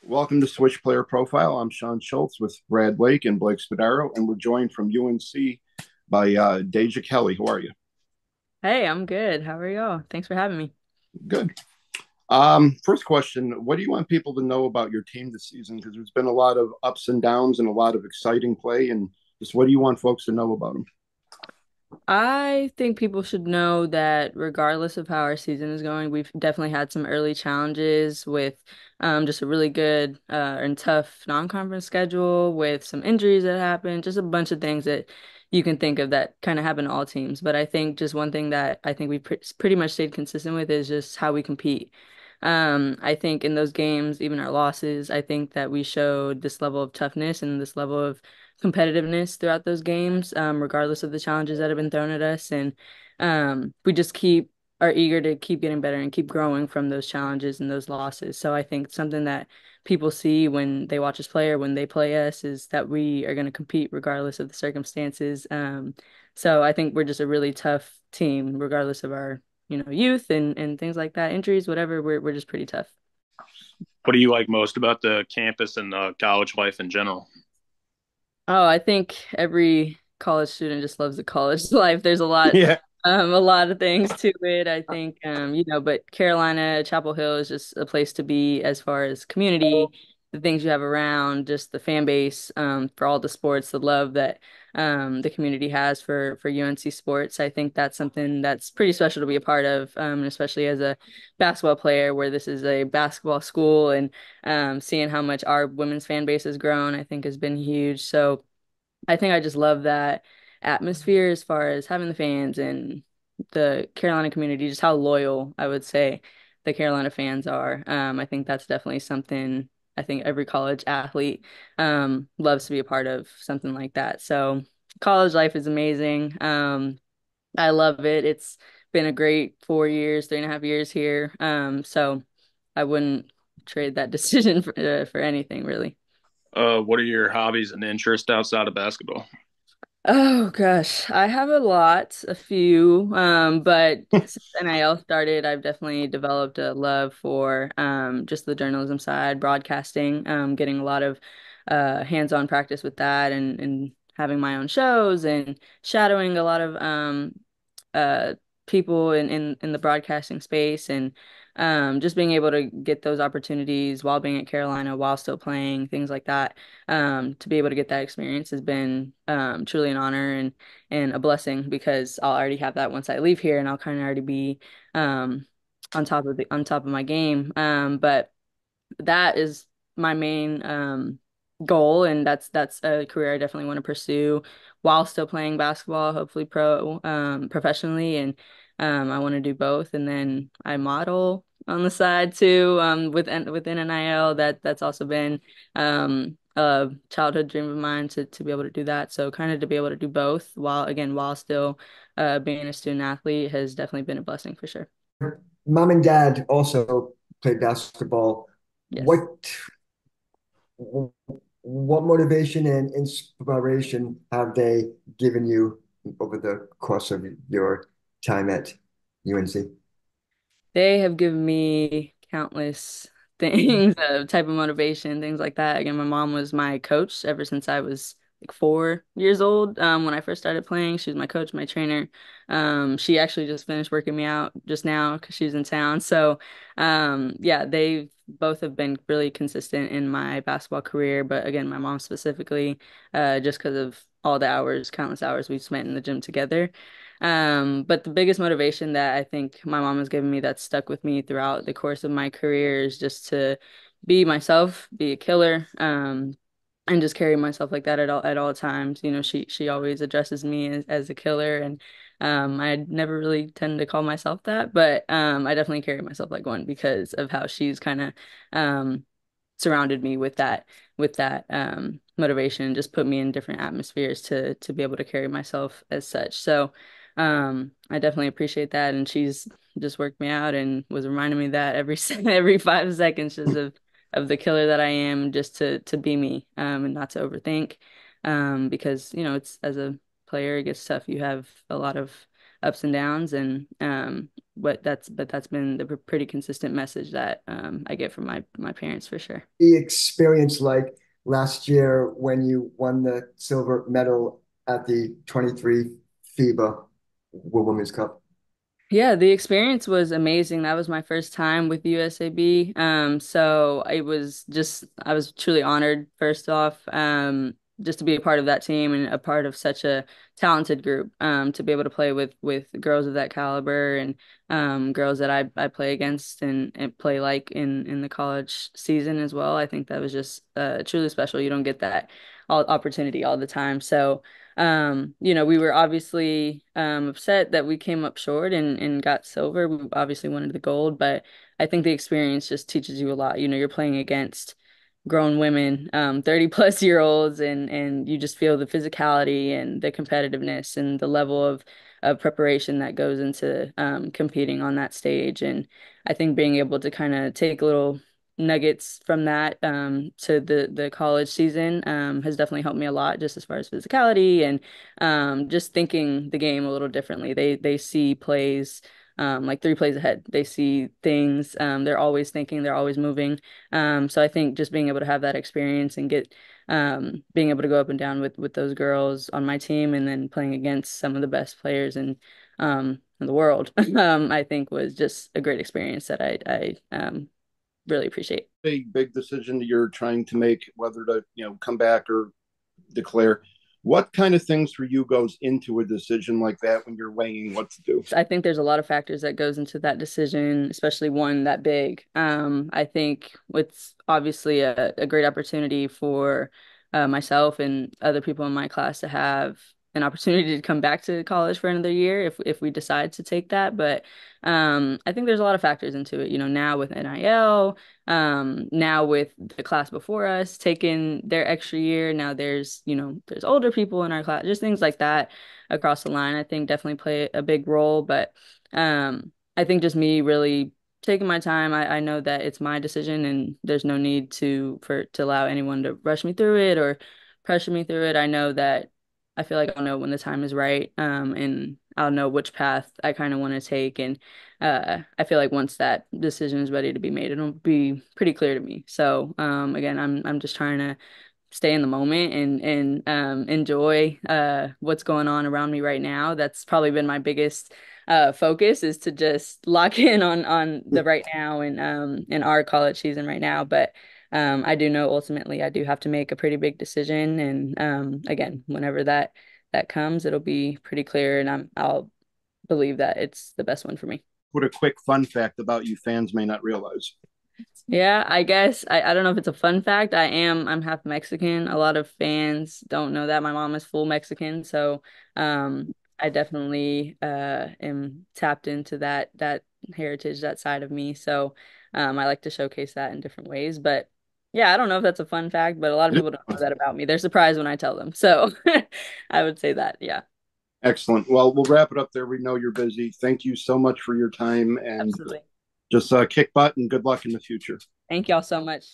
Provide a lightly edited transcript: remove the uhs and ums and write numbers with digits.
Welcome to Swish Player Profile. I'm Sean Schultz with Brad Lake and Blake Spadaro, and we're joined from UNC by Deja Kelly. How are you? Hey, I'm good. How are y'all? Thanks for having me. Good. First question: what do you want people to know about your team this season? Because there's been a lot of ups and downs and a lot of exciting play, and just what do you want folks to know about them? I think people should know that regardless of how our season is going, we've definitely had some early challenges with just a really good and tough non-conference schedule with some injuries that happened, just a bunch of things that you can think of that kind of happen to all teams. But I think just one thing that I think we pretty much stayed consistent with is just how we compete. I think in those games, even our losses, I think that we showed this level of toughness and this level of competitiveness throughout those games, regardless of the challenges that have been thrown at us. And we just keep are eager to keep getting better and keep growing from those challenges and those losses. So I think something that people see when they watch us play or when they play us is that we are going to compete regardless of the circumstances. So I think we're just a really tough team, regardless of our, youth and things like that, injuries, whatever. We're just pretty tough. What do you like most about the campus and college life in general? Oh, I think every college student just loves the college life. There's Yeah. a lot of things to it. I think, but Carolina, Chapel Hill is just a place to be as far as community, the things you have around, just the fan base, for all the sports, the love that, the community has for UNC sports. I think that's something that's pretty special to be a part of, and especially as a basketball player, where this is a basketball school and seeing how much our women's fan base has grown, I think has been huge. So I think I just love that atmosphere as far as having the fans and the Carolina community, just how loyal I would say the Carolina fans are. I think that's definitely something I think every college athlete loves to be a part of, something like that. So college life is amazing. I love it. It's been a great 4 years, 3.5 years here. So I wouldn't trade that decision for anything really. What are your hobbies and interests outside of basketball? Oh gosh, I have a few. But since NIL started, I've definitely developed a love for just the journalism side, broadcasting, getting a lot of hands-on practice with that and having my own shows and shadowing a lot of uh people in the broadcasting space and just being able to get those opportunities while being at Carolina while still playing things like that, to be able to get that experience has been truly an honor and a blessing because I'll already have that once I leave here and I'll kind of already be um on top of my game, but that is my main goal, and that's a career I definitely want to pursue while still playing basketball, hopefully professionally, and I want to do both. And then I model on the side too, within NIL. That's also been a childhood dream of mine to be able to do that. So kind of to be able to do both while still being a student athlete has definitely been a blessing for sure. Mom and dad also played basketball. Yes. What motivation and inspiration have they given you over the course of your time at UNC? They have given me countless things, type of motivation, things like that. Again, my mom was my coach ever since I was like 4 years old. When I first started playing, she was my coach, my trainer. She actually just finished working me out just now because she's in town. So, yeah, they both have been really consistent in my basketball career. But again, my mom specifically, just because of all the hours, countless hours we've spent in the gym together. But the biggest motivation that I think my mom has given me that stuck with me throughout the course of my career is just to be myself, be a killer, and just carry myself like that at all times. You know, she always addresses me as a killer, and I never really tend to call myself that, but I definitely carry myself like one because of how she's kind of um surrounded me with that motivation, just put me in different atmospheres to be able to carry myself as such. So I definitely appreciate that, and she's just worked me out and was reminding me that every 5 seconds just of the killer that I am, just to be me, and not to overthink, because it's as a player it gets tough. You have a lot of ups and downs, and but that's been the pretty consistent message that I get from my parents for sure. The experience like last year when you won the silver medal at the 23 FIBA Women's Cup? Yeah, the experience was amazing. That was my first time with USAB. So I was truly honored, first off, just to be a part of that team and a part of such a talented group. To be able to play with girls of that caliber and girls that I play against and play like in the college season as well. I think that was just truly special. You don't get that opportunity all the time. So we were obviously upset that we came up short and got silver. We obviously wanted the gold, but I think the experience just teaches you a lot. You're playing against grown women, 30 plus year olds, and you just feel the physicality and the competitiveness and the level of preparation that goes into competing on that stage. And I think being able to kind of take little nuggets from that to the college season has definitely helped me a lot just as far as physicality and just thinking the game a little differently. They see plays like 3 plays ahead. They see things. They're always thinking. They're always moving. So I think just being able to have that experience and get being able to go up and down with those girls on my team and then playing against some of the best players in the world, I think was just a great experience that I really appreciate. Big decision that you're trying to make, whether to come back or declare. What kind of things for you goes into a decision like that when you're weighing what to do? I think there's a lot of factors that goes into that decision, especially one that big. I think it's obviously a great opportunity for myself and other people in my class to have an opportunity to come back to college for another year if we decide to take that. But I think there's a lot of factors into it. Now with NIL, now with the class before us taking their extra year, now there's older people in our class, just things like that across the line, I think definitely play a big role. But I think just me really taking my time. I know that it's my decision and there's no need to allow anyone to rush me through it or pressure me through it. I know that I feel like I'll know when the time is right, and I'll know which path I kind of want to take. And I feel like once that decision is ready to be made, it'll be pretty clear to me. So again, I'm just trying to stay in the moment and enjoy what's going on around me right now. That's probably been my biggest focus is to just lock in on the right now and in our college season right now. But I do know ultimately I do have to make a pretty big decision, and again, whenever that comes, it'll be pretty clear, and I'll believe that it's the best one for me. What a quick fun fact about you fans may not realize. Yeah, I guess I don't know if it's a fun fact. I'm half Mexican. A lot of fans don't know that. My mom is full Mexican, so I definitely am tapped into that heritage, that side of me. So I like to showcase that in different ways. But yeah, I don't know if that's a fun fact, but a lot of people don't know that about me. They're surprised when I tell them. So I would say that, yeah. Excellent. Well, we'll wrap it up there. We know you're busy. Thank you so much for your time and Absolutely. just kick butt and good luck in the future. Thank y'all so much.